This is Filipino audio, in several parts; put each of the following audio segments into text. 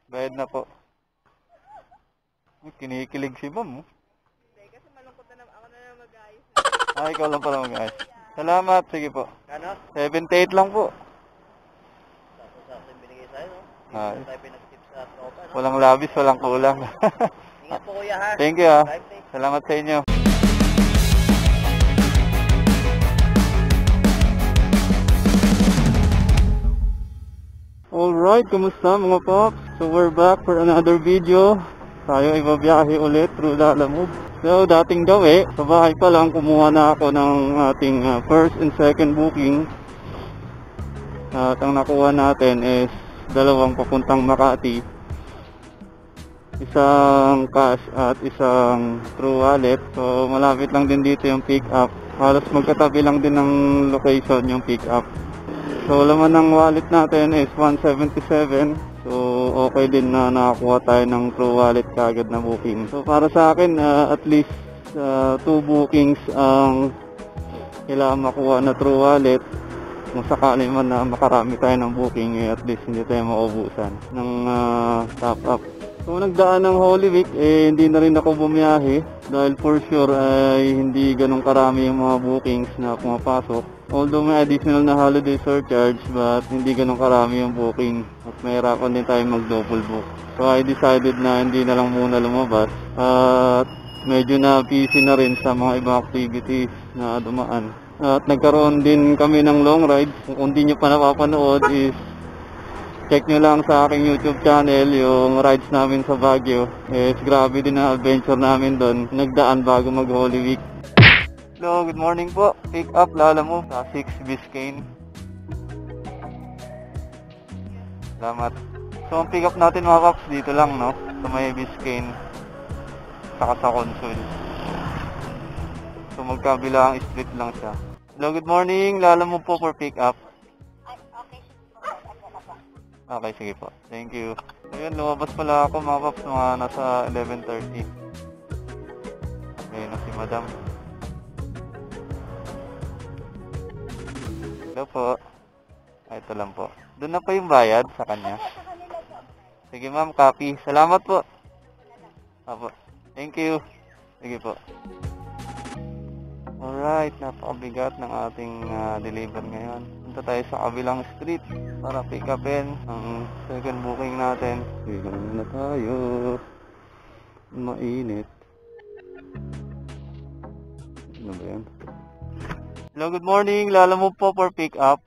Bayad na po. Kinikilig si Ma'am. Hindi, kasi malungkot na naman. Ako na lang mag-ayos. Ikaw lang pala mag-ayos. Salamat, sige po. Ano? 78 lang po. Sakto-sakto yung binigay sa'yo, no? Ah. Hindi tayo pinag-tip sa tropa, no? Walang labis, walang kulang. Ingat po kuya, ha? Thank you, ha. Drive safe. Salamat sa inyo. Alright, kumusta mga pops? So we're back for another video. Tayo ay babiyahe ulit through Lalamove. So dating gawi, sa bahay pa lang kumuha na ako ng ating first and second booking. At ang nakuha natin is dalawang papuntang Makati. Isang cash at isang True Wallet. So malapit lang din dito yung pick up. Halos magkatabi lang din ng location yung pick up. So laman ng wallet natin is 177. So okay din na nakakuha tayo ng True Wallet kagad na booking. So para sa akin at least 2 bookings ang kailangan makuha na True Wallet. Kung sakali man na makarami tayo ng booking, at least hindi tayo maubusan ng top up. So nagdaan ng Holy Week, hindi na rin ako bumiyahe dahil for sure ay hindi ganun karami yung mga bookings na pumapasok. Although may additional na holiday surcharge, but hindi ganun karami yung booking at mahirapan din tayo mag-double book. So I decided na hindi na lang muna lumabas at medyo na busy na rin sa mga ibang activities na dumaan. At nagkaroon din kami ng long ride. Kung hindi nyo pa napapanood is check nyo lang sa aking YouTube channel yung rides namin sa Baguio. Grabe din ang adventure namin doon. Nagdaan bago mag Holy Week. Hello, good morning po. Pick up Lalamove sa 6 Biscayne. Salamat. So ang pick up natin mga paps dito lang, no? Sa may Biscayne. Saka sa Consul. So magkabilang street lang siya. Hello, good morning. Lalamove po for pick up. Okay, sige po. Thank you. Ayun, lumabas pala ako mga paps, mga nasa 11:30. Ayun na si Madam. Hello po. Ay, ito lang po. Doon na pa yung bayad sa kanya. Sige ma'am, copy. Salamat po. Apo. Thank you. Sige po. Alright, napakabigat ng ating deliver ngayon. Punta tayo sa kabilang street para pick upin ang second booking natin. Sige na tayo. Mainit. Ano ba yan? Hello, good morning. Lalamove po for pick up.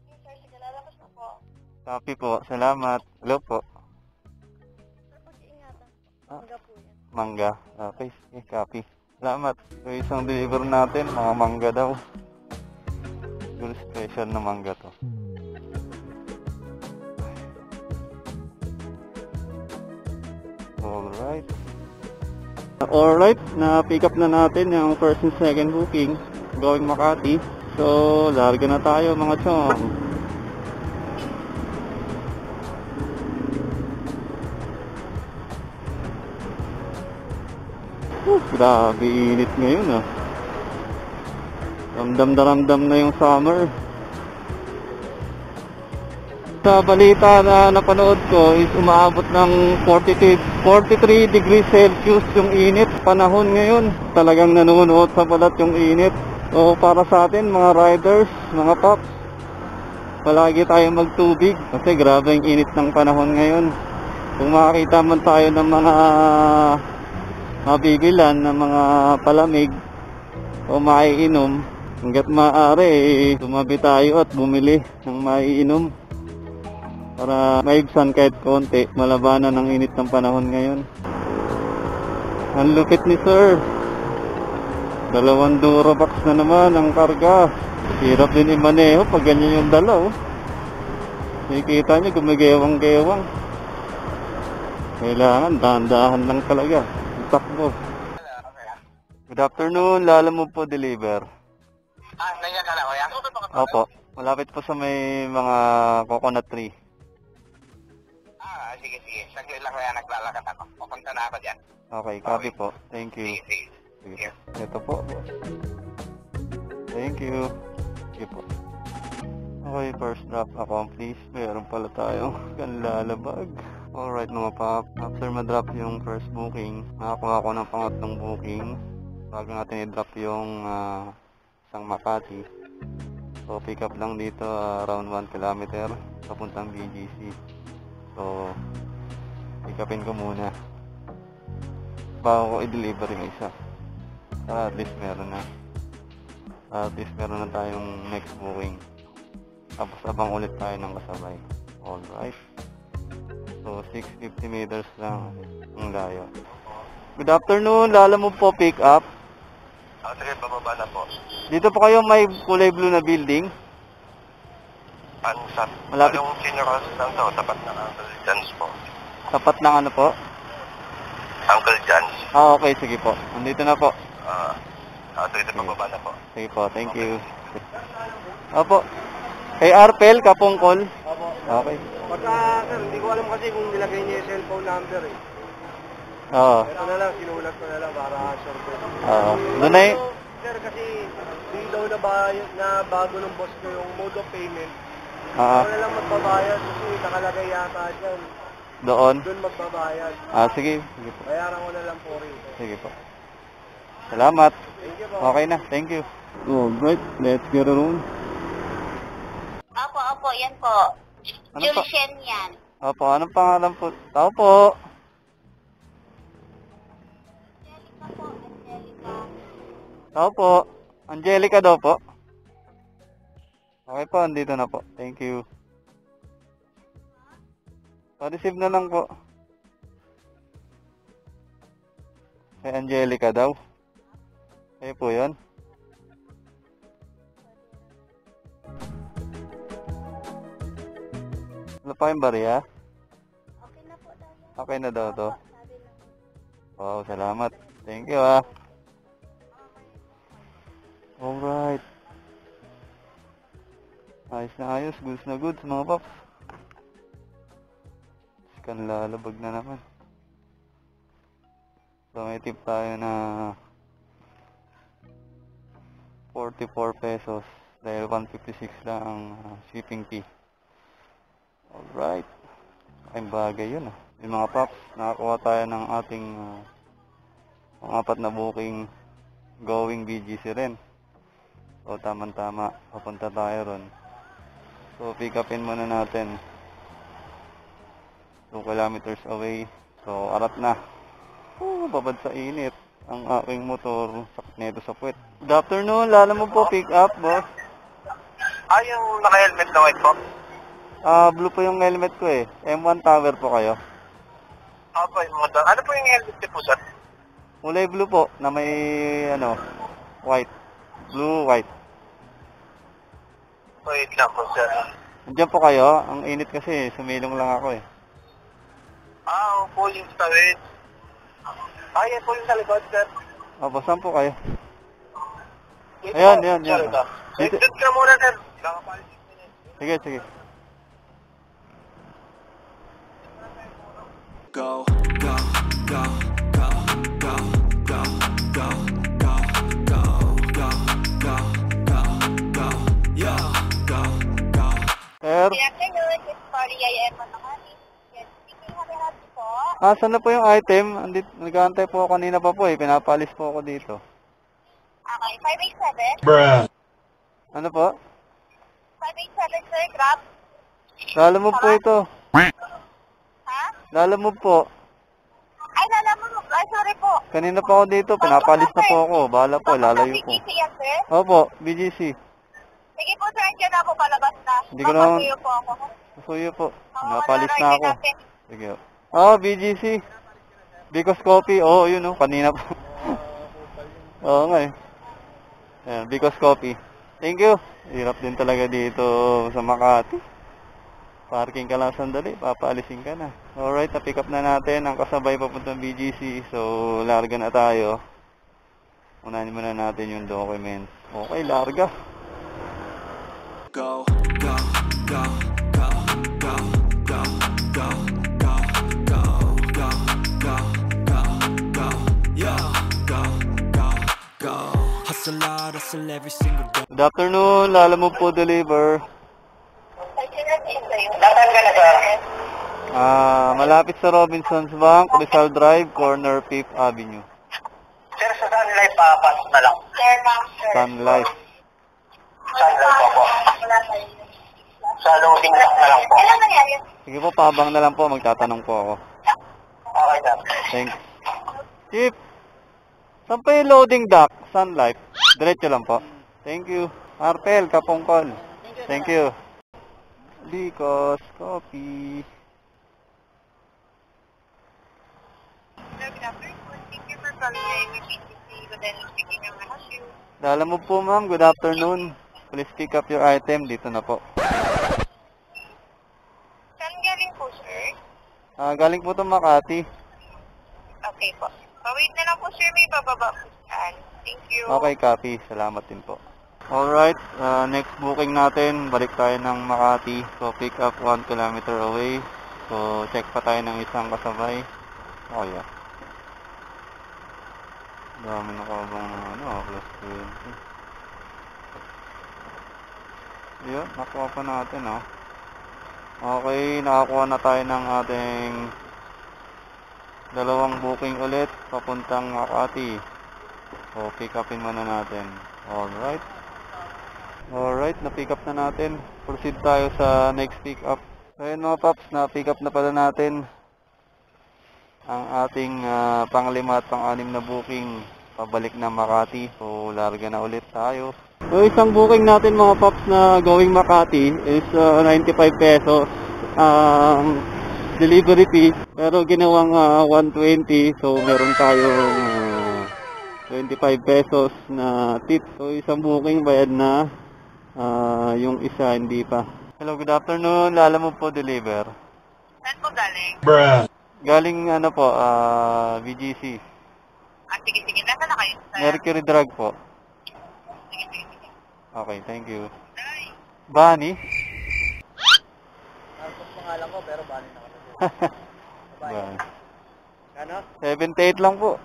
Yes, sir. Sige, lalabas na po. Copy po. Salamat. Hello po. Sir, pag-iingatan. Ah. Mangga po yan. Mangga. Okay, sige. Copy. Salamat. So, isang deliver natin, mga mangga daw. Siguro special na mangga to. Alright, na-pick up na natin yung first and second booking going Makati. So, larga na tayo mga chong. Grabe init ngayon ah. Ramdam na ramdam na yung summer. Sa balita na napanood ko is umaabot ng 43 degrees Celsius yung init. Panahon ngayon, talagang nanunuot sa balat yung init. So para sa atin mga riders, mga paps, palagi tayong magtubig kasi grabe yung init ng panahon ngayon. Kung makakita man tayo ng mga mabibilan ng mga palamig o maiinom, hanggat maaari tumabi tayo at bumili ng maiinom para maibsan kahit konti, malabanan ng init ng panahon ngayon. Ang lupit ni sir, 2 Durabox na naman ang karga. Hirap din imaneho pag ganyan yung dala oh. Nakikita nyo gumigewang-gewang. Kailangan dahan-dahan lang talaga takbo. Good afternoon, Lalamove po deliver. Nandiyan ka na, kuya? Opo, malapit po sa may mga coconut tree. Sige. Saglit lang kuya, naglalakad ako. Pupunta na ako dyan. Okay, copy po. Thank you. Sige. Ito po. Thank you. Sige po. Okay, first drop accomplished. Meron pala tayong kanlalabag. Alright mga pop, after ma-drop yung first booking, nakakuha ko ng pangatlong booking bago natin i-drop yung isang Makati. So pick up lang dito around 1 kilometer papuntang BGC. So pick upin ko muna bago ko i-deliver yung isa. At least meron na. At least meron na tayong next booking. Tapos abang ulit tayo ng kasabay. Alright. So 650 meters lang ang layo. Good afternoon, Lalamove po pick up. Sige, bababa na po. Dito po kayo may kulay blue na building. Ansat. Malapit. Anong senior house lang to? Tapat ng Uncle John's po. Tapat ng ano po? Uncle John's. Okay, sige po. Nandito na po. Sige, bababa na po. Sige po, thank you. Opo. Kay Arpel, Kapungkol. Opo. Okay. Pagka, sir, hindi ko alam kasi kung nilagay niya yung cellphone number eh. Oo. Ito na lang, sinulat ko na lang para sure ko. Oo. Doon na Pero, sir, kasi di daw na bago ng boss ko yung mode of payment. Oo. Ako na lang magbabayad kasi nakalagay yata dyan. Doon. Doon magbabayad. Sige. Sige po. Bayaran ko na lang po rin. Sige po. Salamat. Thank you po. Okay na. Thank you. Alright, let's get around. Opo, yan po. Ano pa? Julien yan. Opo, anong pangalan po? Tao po. Angelica po, Angelica. Tao po. Angelica daw po. Okay po, andito na po. Thank you. Pa-receive na lang po. Kay Angelica daw. Kayo po yun. Wala pa yung barya? Okay na po daw yan. Okay na daw to. Sabi lang. Wow, salamat. Thank you ah. Alright. Ayos na ayos. Goods na goods mga paps. Kanlalabag na naman. So may tip tayo na 44 pesos dahil 156 lang ang shipping fee. Alright. Aking bagay yun ah. Yung mga paps, nakakuha tayo ng ating apat na booking going BGC rin. So tama-tama, papunta tayo ron. So pick upin muna natin. 2 kilometers away. So arat na. Babad sa init ang aking motor. Sakit nito sa puwet. Good afternoon, Lalamove po pick up boss. Yung naka-helmet na white po? Blue po yung helmet ko eh. M1 Tower po kayo. Opo, yung motor. Ano po yung helmet niyo po, sir? Kulay blue po na may white. Blue, white. Wait lang po, sir. Andiyan po kayo. Ang init kasi, sumilong lang ako eh. Opo, yung tawid. Yan po yung sa likod, sir. Opo, saan po kayo? Dito Ayan, po, yan. sir, ito. Dito. Dito ka muna, sir. Nakapalis minutes. Sige, sige. Go, go, go, go, go, go, go, go, go, go, go, go, go, yeah, go, go. Sir, Good afternoon, it's Maria M. Manakani. Yes, speaking happy po. saan na po yung item? Andito, nag-aantay po ako kanina pa po eh. Pinapalis po ako dito. Okay, 587. Ano po? 587, sir, grab. Lalamove po ito. Ha? Lalamove po. Ay, nalaman mo. Ay, sorry po. Kanina pa ako dito. Pinapalis na po ako. Bahala po, lalayo po. BGC yan, sir. Opo, BGC. Sige po, sir, andyan na ako palabas na. Hindi ko naman- Papasuyo po ako. Suyo po. Oo, Pinapalis na wala, ako. natin. Sige. BGC. Because coffee. Yun kanina po. Oo nga eh. Ayan, because coffee. Thank you. Hirap din talaga dito sa Makati. Parking ka lang sandali, papaalisin ka na. Alright, na-pick up na natin ang kasabay papuntang BGC. So, larga na tayo. Unahin muna natin yung documents. Okay, larga. Go, go, go, go, go, go, go, go, go, go, go, go, go, yeah, go, go, go. Hustle hard, hustle every single day. Good afternoon, Lalamove po deliver. ka na, sir? Malapit sa Robinsons Bank, Rizal Drive, corner 5th Avenue. Sir, sa Sun Life, pass na lang. Sir, ma'am, sir. Sun Life. Sun Life po. Wala tayo. Sa loading dock na lang po. Kailan nangyari? Sige po, paabang na lang po. Magtatanong po ako. Okay, sir. Thanks. Chief, saan pa yung loading dock? Sun Life. Diretso lang po. Thank you. Arpel, Kapongkol. Thank you. Because coffee. Hello, good afternoon. Thank you for calling the MPCC. Good day, speaking of my house. Dala mo po, ma'am. Good afternoon. Please pick up your item. Dito na po. Saan galing po, sir? Galing po itong Makati. Okay po. Wait na lang po, sir. May bababa po saan. Thank you. Okay, copy. Salamat din po. Alright, next booking natin. Balik tayo ng Makati. So, pick up 1 kilometer away. So, check pa tayo ng isang kasabay. Oh, yeah. Dami na kabang plus 20. Yun, nakuha pa natin, oh. Okay, nakakuha na tayo ng ating dalawang booking ulit papuntang Makati. So, pick upin muna natin. Alright. Alright, na-pick up na natin. Proceed tayo sa next pick up. So, yun mga paps, na-pick up na pala natin ang ating pang-5 at pang-6 na booking pabalik na Makati. So, larga na ulit tayo. So, isang booking natin mga paps na going Makati is 95 pesos delivery fee. Pero ginawang 120. So, meron tayong 25 pesos na tip. So, isang booking bayad na. Yung isa hindi pa. Hello, good afternoon. Lala mo po deliver. Saan po galing? Galing ano po, VGC. Sige, sige. Nasaan na kayo? Mercury Drug po. Sige, sige, sige. Okay, thank you. Bye. Bunny? Tapos pangalan ko, pero bali na kami. Bunny. Ano? 78 lang po.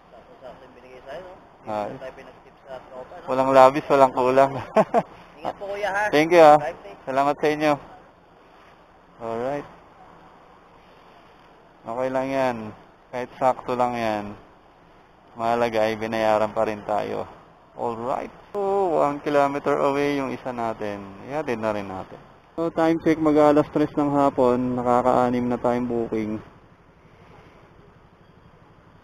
Tapos sa akin binigay sa'yo, no? Ah, Tayo pinag-tip sa tropa, no? walang labis, walang kulang. Ingat po kuya, ha? Thank you ah. Drive safe. Salamat sa inyo. Alright. Okay lang yan. Kahit sakto lang yan. Mahalaga ay binayaran pa rin tayo. Alright. So, 1 kilometer away yung isa natin. Ihatid na rin natin. So, time check mag-alas 3 ng hapon. Nakaka-6 na tayong booking.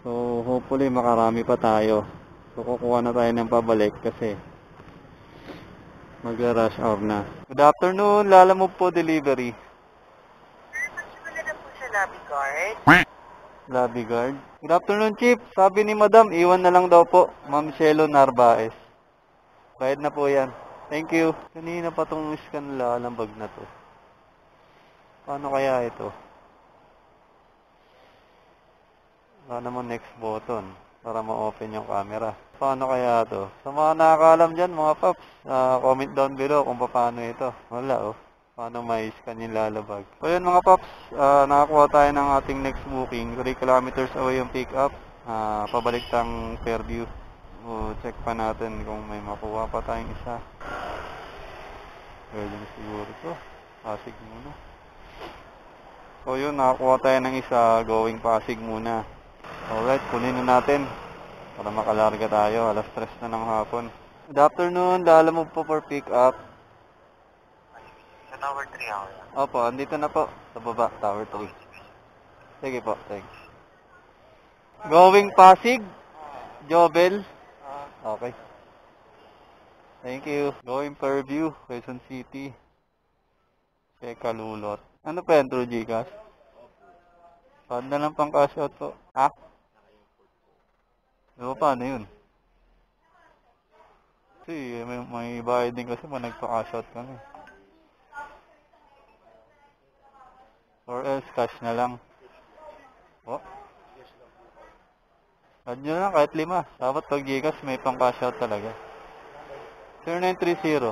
So, hopefully makarami pa tayo. So, kukuha na tayo ng pabalik kasi mag-rush hour na. Good afternoon. Lala mo po delivery. Magsimula na po sa lobby guard. Lobby guard. Good afternoon, Chief. Sabi ni Madam, iwan na lang daw po. Ma'am Shelo Narvaez. Bayad na po yan. Thank you. Kanina pa itong scan ng bag na to. Paano kaya ito? Wala naman next button para ma-open yung camera. Paano kaya to? Sa mga nakakaalam dyan, mga paps, comment down below kung paano ito. Wala, oh. Paano ma-scan yung lalabag. So yun mga paps, nakakuha tayo ng ating next booking. 3 kilometers away yung pick up. Pabalik tang Fairview. So, check pa natin kung may makuha pa tayong isa. Pwede na siguro ito. Pasig muna. So yun, nakakuha tayo ng isa. Going Pasig muna. Alright, kunin na natin. Para makalarga tayo. Alas 3 na ng hapon. Good afternoon. Dala mo po for pick up. Sa Tower 3 ako. Opo, andito na po. Sa baba, Tower 3. Sige po, thanks. Going Pasig? Jobel? Okay. Thank you. Going Fairview, Quezon City. Seka Lulot. Ano pa yan, True Gcash? Saan na lang pang cash out po? Ha? Diba paano yun? Kasi may bayad din kasi pag nagpa-cash out kami. Or else cash na lang. Oh. Add nyo na lang kahit 5. Dapat pag Gcash may pang cash out talaga. 0930.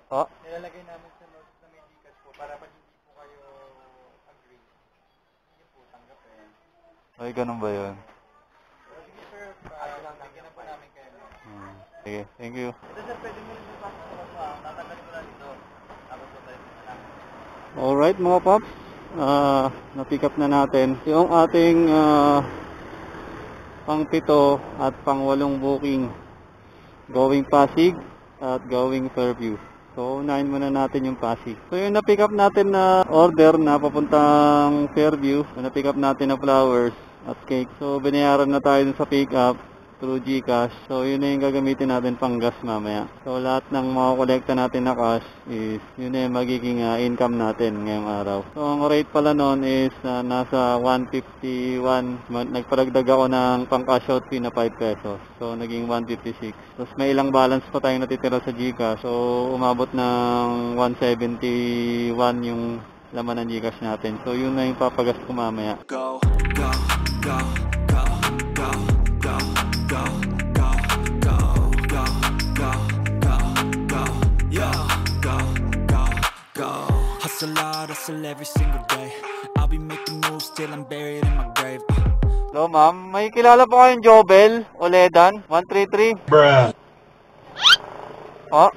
Oh. Nilalagay namin sa notes na may Gcash po para pag hindi po kayo agree, hindi po tanggapin. Ay, ganun ba yun? Sige sir, bigyan na po namin kayo. Sige, thank you. Ito sir, pwede mo rin sa tatanggalin ko lang dito. Tapos babalik mo na lang. Alright mga paps, na-pick up na natin yung ating pang-7 at pang-8 booking going Pasig at going Fairview. So unahin muna natin yung Pasig. So yung na-pick up natin na order na papuntang Fairview, na-pick up natin na flowers at cake. So binayaran na tayo dun sa pick up through GCash. So yun na yung gagamitin natin pang gas mamaya. So lahat ng makakolekta natin na cash is yun na yung magiging income natin ngayong araw. So ang rate pala nun is nasa 151. Nagparagdag ako ng pang cash out fee na 5 pesos. So naging 156. Tapos may ilang balance pa tayong natitira sa GCash. So umabot ng 171 yung laman ng GCash natin. So yun na yung papagas ko mamaya. Go, go, go, go, go, go. Go, go, go, go, go, go, go, yeah, go, go, go. Hustle hard, hustle every single day. I'll be making moves till I'm buried in my grave. Hello ma'am, may kilala po kayong Jobel Oledan 133? Bruh. Oh?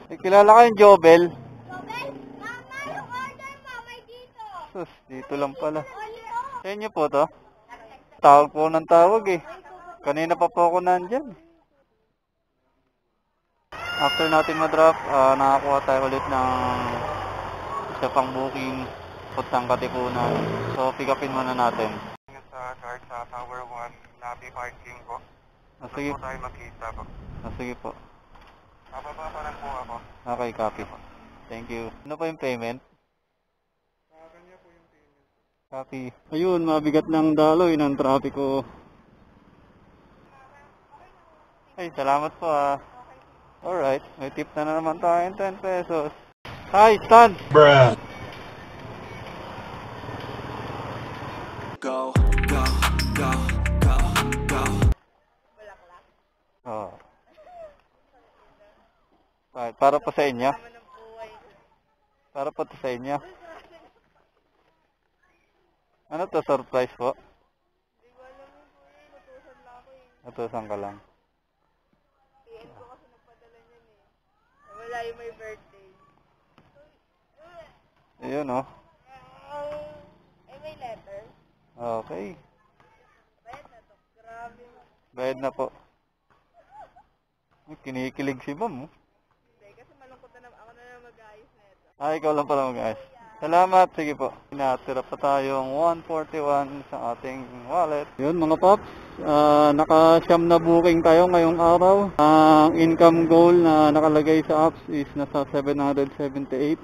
May kilala kayong Jobel? Robel, mama, yung order mo, may dito. Sus, dito lang pala. Sa inyo po to? Tawag po ng tawag eh. Kanina pa po ako nandyan. After natin ma-drop, nakakuha tayo ulit ng isa pang booking puntang Katipunan. So pick upin muna natin. Sa chart sa Tower 1, lobby parking ko. Sige. Po tayo magkita po. Sige po. Bababa pa lang po ako. Okay, copy. Thank you. Ano pa yung payment? Copy. Ayun, mabigat ng daloy ng trapiko. Ay, salamat po Alright, may tip na naman tayo 10 pesos. Hi, stand! Bruh. Go, go, go, go, go. Oh. Para po sa inyo? Para po to sa inyo? Ano to, surprise po? Hindi ko alam yun po eh, natusan lang ako eh. Natusan ka lang. PM ko kasi nagpadala niyan eh. Wala yung may birthday. Ayun oh. May letter. Okay. Bayad na to. Grabe mo. Bayad na po. Kinikilig si ma'am. Hindi, kasi malungkot na naman. Ako na lang mag-ayos na ito. Ikaw lang pala mag-ayos. Salamat. Sige po. Natira pa tayong 141 sa ating wallet. Yun mga paps. Naka-siyam na booking tayo ngayong araw. Ang income goal na nakalagay sa apps is nasa 778.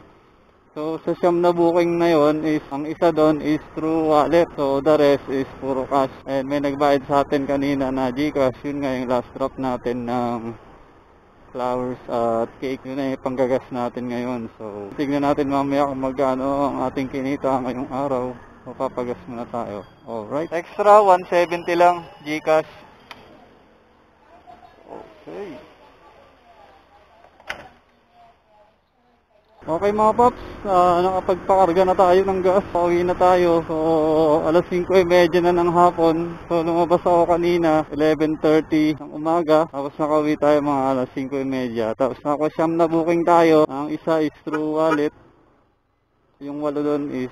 So sa siyam na booking na yun is ang isa doon is through wallet. So the rest is puro cash. And may nagbayad sa atin kanina na GCash. Yun nga yung last drop natin ng flowers at cake. Yun na yung panggagas natin ngayon. So tignan natin mamaya kung magkano ang ating kinita ngayong araw. Mapapagas muna tayo. Alright. Extra 170 lang GCash. Okay. Okay mga paps, nakapagpakarga na tayo ng gas, pauwi na tayo. So alas 5:30 na ng hapon. So lumabas ako kanina 11:30 ng umaga. Tapos nakauwi tayo mga alas 5:30. Tapos nakasyam na booking tayo. Ang isa is through wallet. Yung 8 doon is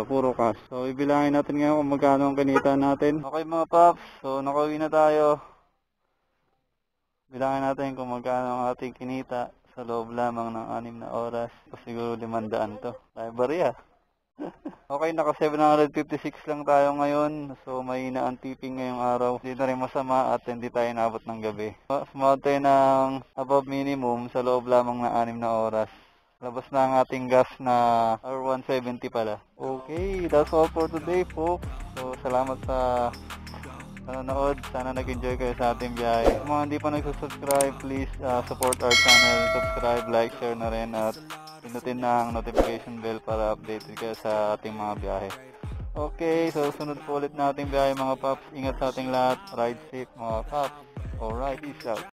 puro cash. So ibilangin natin ngayon kung magkano ang kinita natin. Okay mga paps, so nakauwi na tayo. Bilangin natin kung magkano ang ating kinita sa loob lamang ng 6 na oras. O siguro 500 to. Library Okay, naka 756 lang tayo ngayon. So mahina ang tipping ngayong araw. Hindi na rin masama at hindi tayo nabot ng gabi. Sumahod tayo ng above minimum sa loob lamang ng 6 na oras. Labas na ang ating gas na R170 pala. Okay, that's all for today folks. So salamat sa nanonood. Sana nag-enjoy kayo sa ating biyahe. Kung mga hindi pa nagsusubscribe, please support our channel. Subscribe, like, share na rin at pinutin na ang notification bell para updated kayo sa ating mga biyahe. Okay, so sunod po ulit nating biyahe mga paps. Ingat sa ating lahat. Ride safe mga paps. Alright, peace out.